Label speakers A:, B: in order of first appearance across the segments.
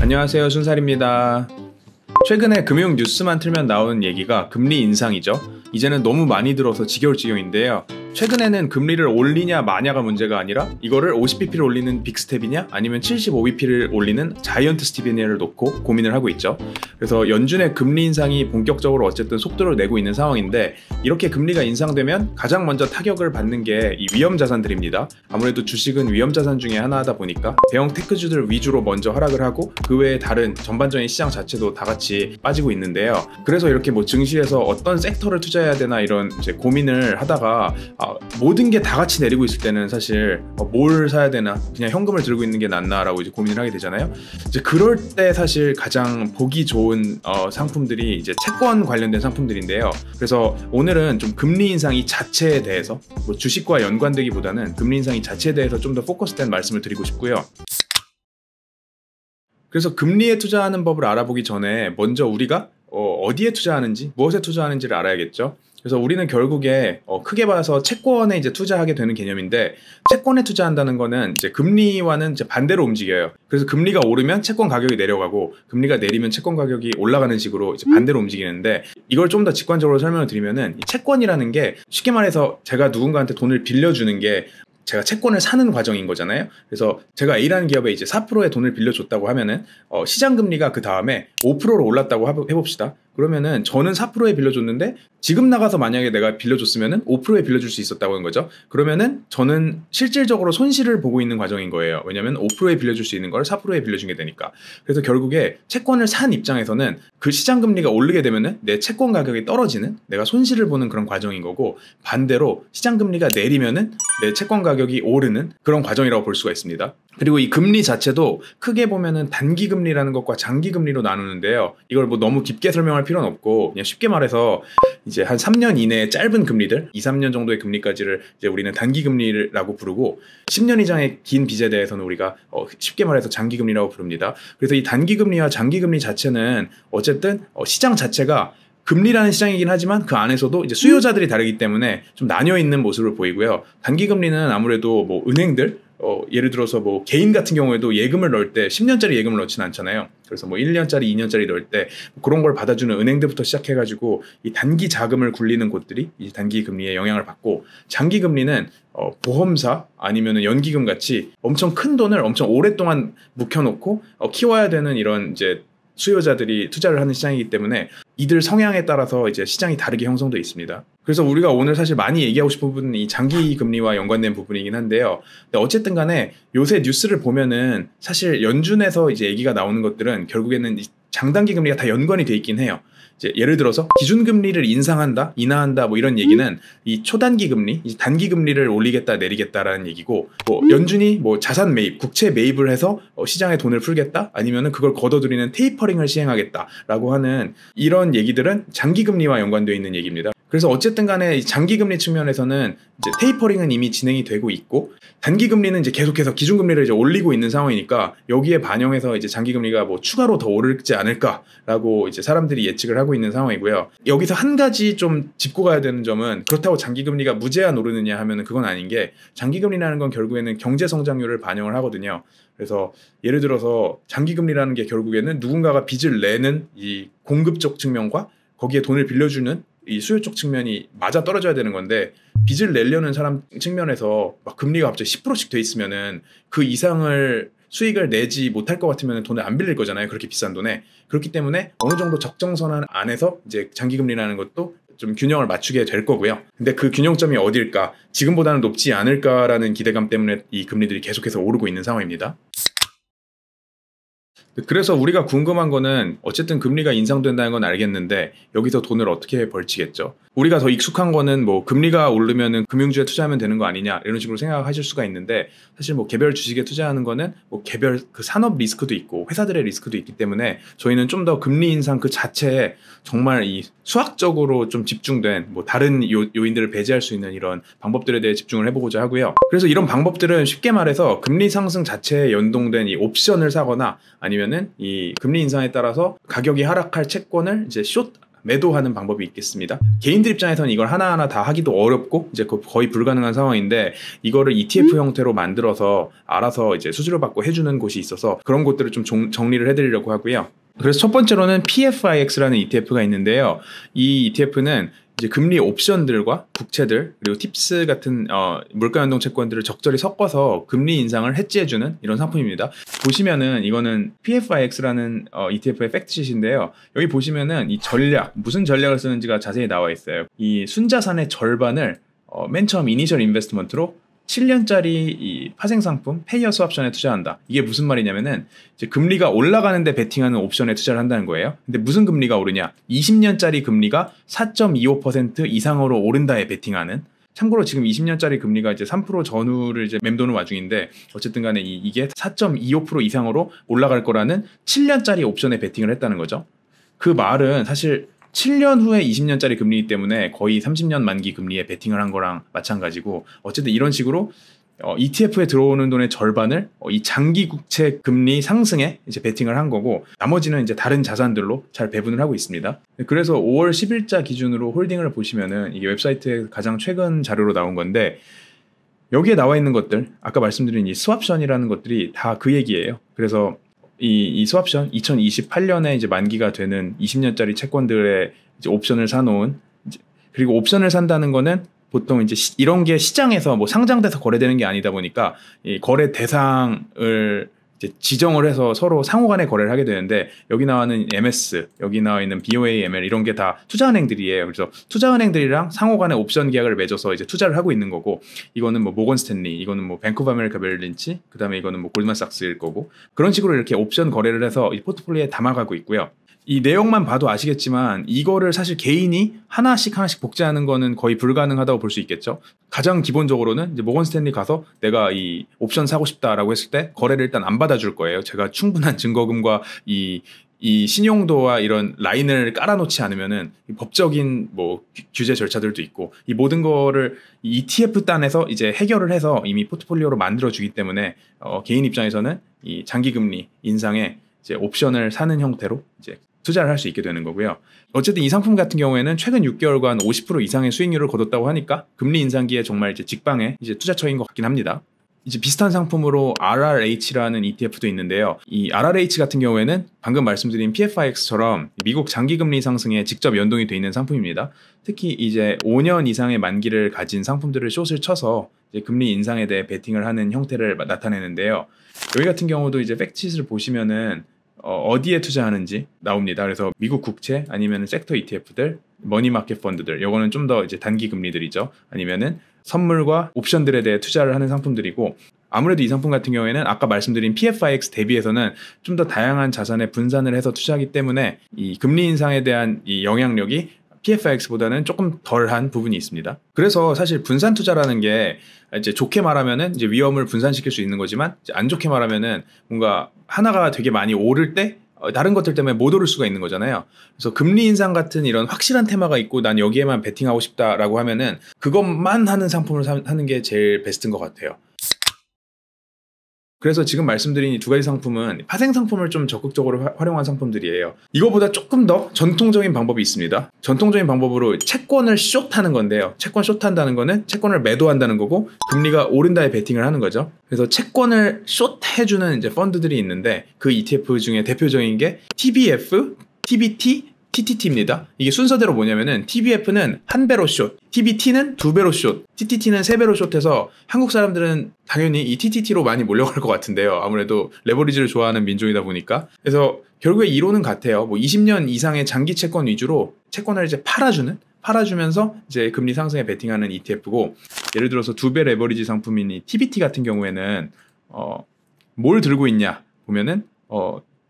A: 안녕하세요, 순살입니다. 최근에 금융 뉴스만 틀면 나오는 얘기가 금리 인상이죠. 이제는 너무 많이 들어서 지겨울 지경인데요. 최근에는 금리를 올리냐 마냐가 문제가 아니라 이거를 50bp를 올리는 빅스텝이냐 아니면 75bp를 올리는 자이언트 스텝이냐를 놓고 고민을 하고 있죠. 그래서 연준의 금리 인상이 본격적으로 어쨌든 속도를 내고 있는 상황인데, 이렇게 금리가 인상되면 가장 먼저 타격을 받는 게 이 위험 자산들입니다. 아무래도 주식은 위험 자산 중에 하나다 보니까 대형 테크주들 위주로 먼저 하락을 하고 그 외에 다른 전반적인 시장 자체도 다 같이 빠지고 있는데요. 그래서 이렇게 뭐 증시에서 어떤 섹터를 투자해야 되나 이런 이제 고민을 하다가 모든 게 다 같이 내리고 있을 때는 사실 뭘 사야 되나, 그냥 현금을 들고 있는 게 낫나라고 이제 고민을 하게 되잖아요. 이제 그럴 때 사실 가장 보기 좋은 상품들이 이제 채권 관련된 상품들인데요. 그래서 오늘은 좀 금리 인상이 자체에 대해서, 뭐 주식과 연관되기보다는 금리 인상이 자체에 대해서 좀 더 포커스된 말씀을 드리고 싶고요. 그래서 금리에 투자하는 법을 알아보기 전에 먼저 우리가 어디에 투자하는지, 무엇에 투자하는지를 알아야겠죠. 그래서 우리는 결국에 크게 봐서 채권에 이제 투자하게 되는 개념인데, 채권에 투자한다는 거는 이제 금리와는 이제 반대로 움직여요. 그래서 금리가 오르면 채권 가격이 내려가고, 금리가 내리면 채권 가격이 올라가는 식으로 이제 반대로 움직이는데, 이걸 좀 더 직관적으로 설명을 드리면은, 이 채권이라는 게 쉽게 말해서 제가 누군가한테 돈을 빌려주는 게 제가 채권을 사는 과정인 거잖아요. 그래서 제가 A라는 기업에 이제 4%의 돈을 빌려줬다고 하면은 시장 금리가 그 다음에 5%로 올랐다고 해봅시다. 그러면은 저는 4%에 빌려줬는데 지금 나가서 만약에 내가 빌려줬으면은 5%에 빌려줄 수 있었다고 하는 거죠. 그러면은 저는 실질적으로 손실을 보고 있는 과정인 거예요. 왜냐면 5%에 빌려줄 수 있는 걸 4%에 빌려준 게 되니까. 그래서 결국에 채권을 산 입장에서는 그 시장 금리가 오르게 되면은 내 채권 가격이 떨어지는, 내가 손실을 보는 그런 과정인 거고, 반대로 시장 금리가 내리면은 내 채권 가격이 오르는 그런 과정이라고 볼 수가 있습니다. 그리고 이 금리 자체도 크게 보면은 단기 금리라는 것과 장기 금리로 나누는데요. 이걸 뭐 너무 깊게 설명할 필요는 없고, 그냥 쉽게 말해서 이제 한 3년 이내의 짧은 금리들, 2, 3년 정도의 금리까지를 이제 우리는 단기 금리라고 부르고, 10년 이상의 긴 빚에 대해서는 우리가 쉽게 말해서 장기 금리라고 부릅니다. 그래서 이 단기 금리와 장기 금리 자체는 어쨌든 시장 자체가 금리라는 시장이긴 하지만 그 안에서도 이제 수요자들이 다르기 때문에 좀 나뉘어 있는 모습을 보이고요. 단기 금리는 아무래도 뭐 은행들, 예를 들어서 뭐 개인 같은 경우에도 예금을 넣을 때 10년짜리 예금을 넣지는 않잖아요. 그래서 뭐 1년짜리, 2년짜리 넣을 때 그런 걸 받아주는 은행들부터 시작해가지고 이 단기 자금을 굴리는 곳들이 이 단기 금리에 영향을 받고, 장기 금리는 보험사 아니면은 연기금 같이 엄청 큰 돈을 엄청 오랫동안 묵혀놓고 키워야 되는 이런 이제 수요자들이 투자를 하는 시장이기 때문에 이들 성향에 따라서 이제 시장이 다르게 형성되어 있습니다. 그래서 우리가 오늘 사실 많이 얘기하고 싶은 부분은 이 장기 금리와 연관된 부분이긴 한데요. 근데 어쨌든 간에 요새 뉴스를 보면은 사실 연준에서 이제 얘기가 나오는 것들은 결국에는 장단기 금리가 다 연관이 돼 있긴 해요. 이제 예를 들어서 기준금리를 인상한다, 인하한다, 뭐 이런 얘기는 이 초단기 금리, 이 단기 금리를 올리겠다, 내리겠다라는 얘기고, 뭐 연준이 뭐 자산 매입, 국채 매입을 해서 시장에 돈을 풀겠다, 아니면은 그걸 걷어들이는 테이퍼링을 시행하겠다라고 하는 이런 얘기들은 장기 금리와 연관되어 있는 얘기입니다. 그래서 어쨌든 간에 장기금리 측면에서는 이제 테이퍼링은 이미 진행이 되고 있고, 단기금리는 이제 계속해서 기준금리를 이제 올리고 있는 상황이니까 여기에 반영해서 이제 장기금리가 뭐 추가로 더 오르지 않을까라고 이제 사람들이 예측을 하고 있는 상황이고요. 여기서 한 가지 좀 짚고 가야 되는 점은, 그렇다고 장기금리가 무제한 오르느냐 하면은 그건 아닌 게, 장기금리라는 건 결국에는 경제 성장률을 반영을 하거든요. 그래서 예를 들어서 장기금리라는 게 결국에는 누군가가 빚을 내는 이 공급 쪽 측면과 거기에 돈을 빌려주는 이 수요 쪽 측면이 맞아 떨어져야 되는 건데, 빚을 내려는 사람 측면에서 막 금리가 갑자기 10%씩 돼 있으면은 그 이상을 수익을 내지 못할 것 같으면 돈을 안 빌릴 거잖아요. 그렇게 비싼 돈에. 그렇기 때문에 어느 정도 적정선한 안에서 이제 장기금리라는 것도 좀 균형을 맞추게 될 거고요. 근데 그 균형점이 어딜까? 지금보다는 높지 않을까라는 기대감 때문에 이 금리들이 계속해서 오르고 있는 상황입니다. 그래서 우리가 궁금한 거는, 어쨌든 금리가 인상된다는 건 알겠는데 여기서 돈을 어떻게 벌치겠죠? 우리가 더 익숙한 거는 뭐 금리가 오르면은 금융주에 투자하면 되는 거 아니냐, 이런 식으로 생각하실 수가 있는데, 사실 뭐 개별 주식에 투자하는 거는 뭐 개별 그 산업 리스크도 있고 회사들의 리스크도 있기 때문에 저희는 좀 더 금리 인상 그 자체에 정말 이 수학적으로 좀 집중된 뭐 다른 요인들을 배제할 수 있는 이런 방법들에 대해 집중을 해보고자 하고요. 그래서 이런 방법들은 쉽게 말해서 금리 상승 자체에 연동된 이 옵션을 사거나, 아니면은 이 금리 인상에 따라서 가격이 하락할 채권을 이제 숏 매도하는 방법이 있겠습니다. 개인들 입장에서는 이걸 하나하나 다 하기도 어렵고 이제 거의 불가능한 상황인데, 이거를 ETF 형태로 만들어서 알아서 이제 수수료 받고 해주는 곳이 있어서 그런 것들을 좀 정리를 해드리려고 하고요. 그래서 첫 번째로는 PFIX라는 ETF가 있는데요. 이 ETF는 이제 금리 옵션들과 국채들 그리고 팁스 같은 물가 연동 채권들을 적절히 섞어서 금리 인상을 해지해주는 이런 상품입니다. 보시면은 이거는 PFIX라는 ETF의 팩트시트인데요. 여기 보시면은 이 전략, 무슨 전략을 쓰는지가 자세히 나와 있어요. 이 순자산의 절반을 맨 처음 이니셜 인베스트먼트로 7년짜리 이 파생 상품 페이어 스왑션에 투자한다. 이게 무슨 말이냐면은 이제 금리가 올라가는데 베팅하는 옵션에 투자를 한다는 거예요. 근데 무슨 금리가 오르냐? 20년짜리 금리가 4.25% 이상으로 오른다에 베팅하는. 참고로 지금 20년짜리 금리가 이제 3% 전후를 이제 맴도는 와중인데, 어쨌든 간에 이게 4.25% 이상으로 올라갈 거라는 7년짜리 옵션에 베팅을 했다는 거죠. 그 말은 사실 7년 후에 20년짜리 금리이기 때문에 거의 30년 만기 금리에 베팅을 한 거랑 마찬가지고, 어쨌든 이런 식으로 ETF에 들어오는 돈의 절반을 이 장기 국채 금리 상승에 이제 베팅을 한 거고, 나머지는 이제 다른 자산들로 잘 배분을 하고 있습니다. 그래서 5월 10일자 기준으로 홀딩을 보시면은 이게 웨브사이트에 가장 최근 자료로 나온 건데, 여기에 나와 있는 것들, 아까 말씀드린 이 스왑션이라는 것들이 다 그 얘기예요. 그래서 이 스왑션 2028년에 이제 만기가 되는 20년짜리 채권들의 이제 옵션을 사놓은, 그리고 옵션을 산다는 거는 보통 이제 이런 게 시장에서 뭐 상장돼서 거래되는 게 아니다 보니까 이 거래 대상을 이제 지정을 해서 서로 상호간에 거래를 하게 되는데, 여기 나와는 MS, 여기 나와 있는 BOAML 이런 게 다 투자은행들이에요. 그래서 투자은행들이랑 상호간에 옵션 계약을 맺어서 이제 투자를 하고 있는 거고, 이거는 뭐 모건 스탠리, 이거는 뭐 뱅크 오브 아메리카 멜린치, 그다음에 이거는 뭐 골드만삭스일 거고, 그런 식으로 이렇게 옵션 거래를 해서 이 포트폴리오에 담아가고 있고요. 이 내용만 봐도 아시겠지만 이거를 사실 개인이 하나씩 복제하는 거는 거의 불가능하다고 볼 수 있겠죠. 가장 기본적으로는 이제 모건 스탠리 가서 내가 이 옵션 사고 싶다라고 했을 때 거래를 일단 안 받아줄 거예요. 제가 충분한 증거금과 이 신용도와 이런 라인을 깔아놓지 않으면은 법적인 뭐 규제 절차들도 있고, 이 모든 거를 ETF 단에서 이제 해결을 해서 이미 포트폴리오로 만들어주기 때문에 개인 입장에서는 이 장기금리 인상에 이제 옵션을 사는 형태로 이제 투자를 할 수 있게 되는 거고요. 어쨌든 이 상품 같은 경우에는 최근 6개월간 50% 이상의 수익률을 거뒀다고 하니까 금리 인상기에 정말 이제 직방에 이제 투자처인 것 같긴 합니다. 이제 비슷한 상품으로 RRH라는 ETF도 있는데요. 이 RRH 같은 경우에는 방금 말씀드린 PFIX처럼 미국 장기금리 상승에 직접 연동이 돼 있는 상품입니다. 특히 이제 5년 이상의 만기를 가진 상품들을 숏을 쳐서 이제 금리 인상에 대해 베팅을 하는 형태를 나타내는데요. 여기 같은 경우도 이제 팩트시트를 보시면은 어디에 투자하는지 나옵니다. 그래서 미국 국채 아니면 섹터 ETF들, 머니마켓 펀드들, 요거는 좀 더 이제 단기 금리들이죠. 아니면은 선물과 옵션들에 대해 투자를 하는 상품들이고, 아무래도 이 상품 같은 경우에는 아까 말씀드린 PFIX 대비해서는 좀 더 다양한 자산에 분산을 해서 투자하기 때문에 이 금리 인상에 대한 이 영향력이 PFIX보다는 조금 덜한 부분이 있습니다. 그래서 사실 분산 투자라는 게 이제 좋게 말하면은 이제 위험을 분산시킬 수 있는 거지만, 이제 안 좋게 말하면은 뭔가 하나가 되게 많이 오를 때 다른 것들 때문에 못 오를 수가 있는 거잖아요. 그래서 금리 인상 같은 이런 확실한 테마가 있고 난 여기에만 베팅하고 싶다라고 하면은 그것만 하는 상품을 하는 게 제일 베스트인 것 같아요. 그래서 지금 말씀드린 이 두 가지 상품은 파생 상품을 좀 적극적으로 활용한 상품들이에요. 이거보다 조금 더 전통적인 방법이 있습니다. 전통적인 방법으로 채권을 숏하는 건데요. 채권 숏한다는 거는 채권을 매도한다는 거고, 금리가 오른다에 베팅을 하는 거죠. 그래서 채권을 숏해주는 이제 펀드들이 있는데, 그 ETF 중에 대표적인 게 TBF, TBT, TTT입니다. 이게 순서대로 뭐냐면은 TBF는 한 배로 숏, TBT는 두 배로 숏, TTT는 세 배로 숏해서 한국 사람들은 당연히 이 TTT로 많이 몰려갈 것 같은데요. 아무래도 레버리지를 좋아하는 민족이다 보니까. 그래서 결국에 이론은 같아요. 뭐 20년 이상의 장기 채권 위주로 채권을 이제 팔아주면서 이제 금리 상승에 베팅하는 ETF고, 예를 들어서 두 배 레버리지 상품인 이 TBT 같은 경우에는 뭘 들고 있냐 보면은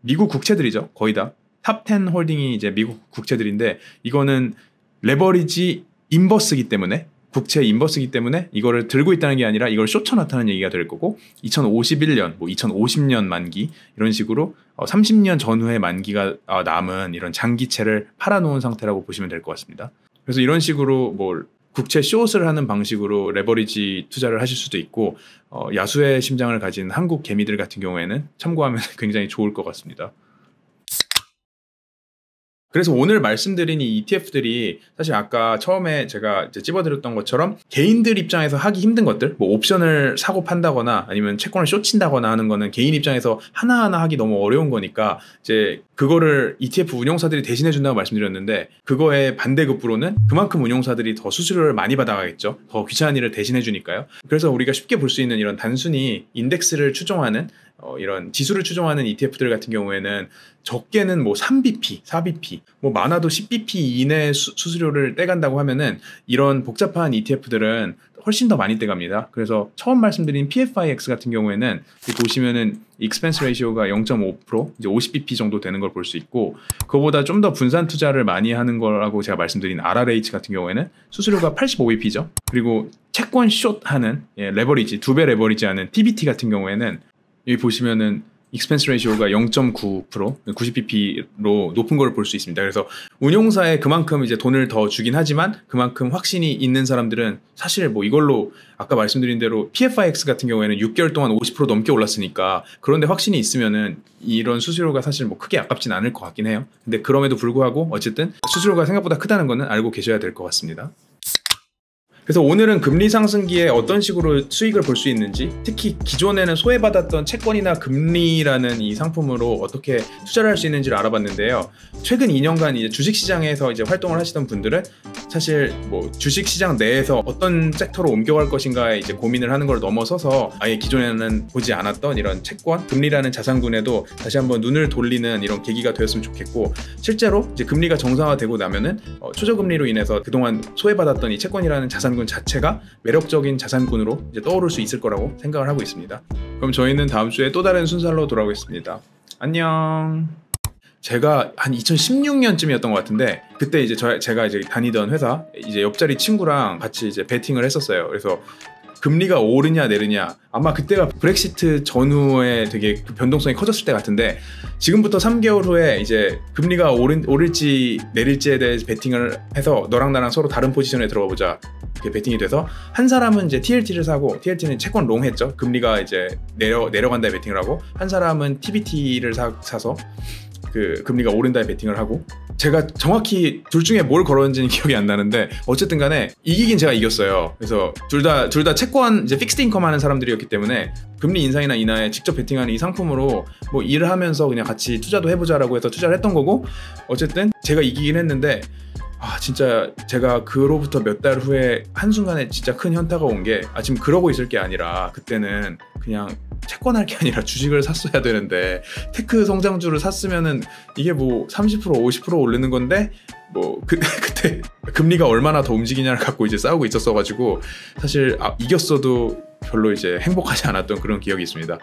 A: 미국 국채들이죠. 거의 다. 탑 10 홀딩이 이제 미국 국채들인데, 이거는 레버리지 인버스기 때문에, 국채 인버스기 때문에 이거를 들고 있다는 게 아니라 이걸 숏쳐놨다는 얘기가 될 거고, 2051년, 뭐 2050년 만기 이런 식으로 30년 전후의 만기가 남은 이런 장기채를 팔아놓은 상태라고 보시면 될 것 같습니다. 그래서 이런 식으로 뭐 국채 숏을 하는 방식으로 레버리지 투자를 하실 수도 있고, 야수의 심장을 가진 한국 개미들 같은 경우에는 참고하면 굉장히 좋을 것 같습니다. 그래서 오늘 말씀드린 이 ETF들이 사실 아까 처음에 제가 이제 찝어드렸던 것처럼 개인들 입장에서 하기 힘든 것들, 뭐 옵션을 사고 판다거나 아니면 채권을 숏친다거나 하는 거는 개인 입장에서 하나하나 하기 너무 어려운 거니까 이제 그거를 ETF 운용사들이 대신해 준다고 말씀드렸는데, 그거의 반대급부로는 그만큼 운용사들이 더 수수료를 많이 받아가겠죠. 더 귀찮은 일을 대신해 주니까요. 그래서 우리가 쉽게 볼 수 있는 이런 단순히 인덱스를 추종하는 이런 지수를 추종하는 ETF들 같은 경우에는 적게는 뭐 3bp, 4bp, 뭐 많아도 10bp 이내 수수료를 떼간다고 하면은 이런 복잡한 ETF들은 훨씬 더 많이 떼갑니다. 그래서 처음 말씀드린 PFIX 같은 경우에는 보시면은 expense ratio가 0.5%, 이제 50bp 정도 되는 걸 볼 수 있고, 그거보다 좀 더 분산 투자를 많이 하는 거라고 제가 말씀드린 RRH 같은 경우에는 수수료가 85bp죠. 그리고 채권 숏하는 레버리지, 2배 레버리지 하는 TBT 같은 경우에는 여기 보시면은 expense ratio가 0.9%, 90bp로 높은 걸 볼 수 있습니다. 그래서 운용사에 그만큼 이제 돈을 더 주긴 하지만 그만큼 확신이 있는 사람들은 사실 뭐 이걸로 아까 말씀드린 대로 PFIX 같은 경우에는 6개월 동안 50% 넘게 올랐으니까 그런데 확신이 있으면은 이런 수수료가 사실 뭐 크게 아깝진 않을 것 같긴 해요. 근데 그럼에도 불구하고 어쨌든 수수료가 생각보다 크다는 거는 알고 계셔야 될 것 같습니다. 그래서 오늘은 금리 상승기에 어떤 식으로 수익을 볼 수 있는지, 특히 기존에는 소외받았던 채권이나 금리라는 이 상품으로 어떻게 투자를 할 수 있는지를 알아봤는데요. 최근 2년간 이제 주식시장에서 이제 활동을 하시던 분들은 사실 뭐 주식시장 내에서 어떤 섹터로 옮겨갈 것인가에 이제 고민을 하는 걸 넘어서서 아예 기존에는 보지 않았던 이런 채권, 금리라는 자산군에도 다시 한번 눈을 돌리는 이런 계기가 되었으면 좋겠고, 실제로 이제 금리가 정상화되고 나면은 초저금리로 인해서 그동안 소외받았던 이 채권이라는 자산 자체가 매력적인 자산군으로 이제 떠오를 수 있을 거라고 생각을 하고 있습니다. 그럼 저희는 다음 주에 또 다른 순서로 돌아오겠습니다. 안녕. 제가 한 2016년쯤이었던 것 같은데, 그때 이제 제가 이제 다니던 회사 이제 옆자리 친구랑 같이 이제 베팅을 했었어요. 그래서 금리가 오르냐 내리냐, 아마 그때가 브렉시트 전후에 되게 그 변동성이 커졌을 때 같은데, 지금부터 3개월 후에 이제 금리가 오를지 내릴지에 대해서 베팅을 해서 너랑 나랑 서로 다른 포지션에 들어가 보자, 이렇게 베팅이 돼서 한 사람은 이제 TLT를 사고, TLT는 채권 롱 했죠. 금리가 이제 내려간다에 베팅을 하고, 한 사람은 TBT를 사서 그 금리가 오른다에 베팅을 하고, 제가 정확히 둘 중에 뭘 걸었는지는 기억이 안 나는데 어쨌든 간에 이기긴 제가 이겼어요. 그래서 둘 다 채권 이제 픽스드 인컴 하는 사람들이었기 때문에 금리 인상이나 인하에 직접 베팅하는 이 상품으로 뭐 일을 하면서 그냥 같이 투자도 해보자라고 해서 투자를 했던 거고, 어쨌든 제가 이기긴 했는데, 진짜 제가 그로부터 몇 달 후에 한순간에 진짜 큰 현타가 온 게, 지금 그러고 있을 게 아니라 그때는 그냥 채권할 게 아니라 주식을 샀어야 되는데, 테크 성장주를 샀으면은 이게 뭐 30% 50% 오르는 건데, 뭐 그때 금리가 얼마나 더 움직이냐를 갖고 이제 싸우고 있었어가지고 사실 이겼어도 별로 이제 행복하지 않았던 그런 기억이 있습니다.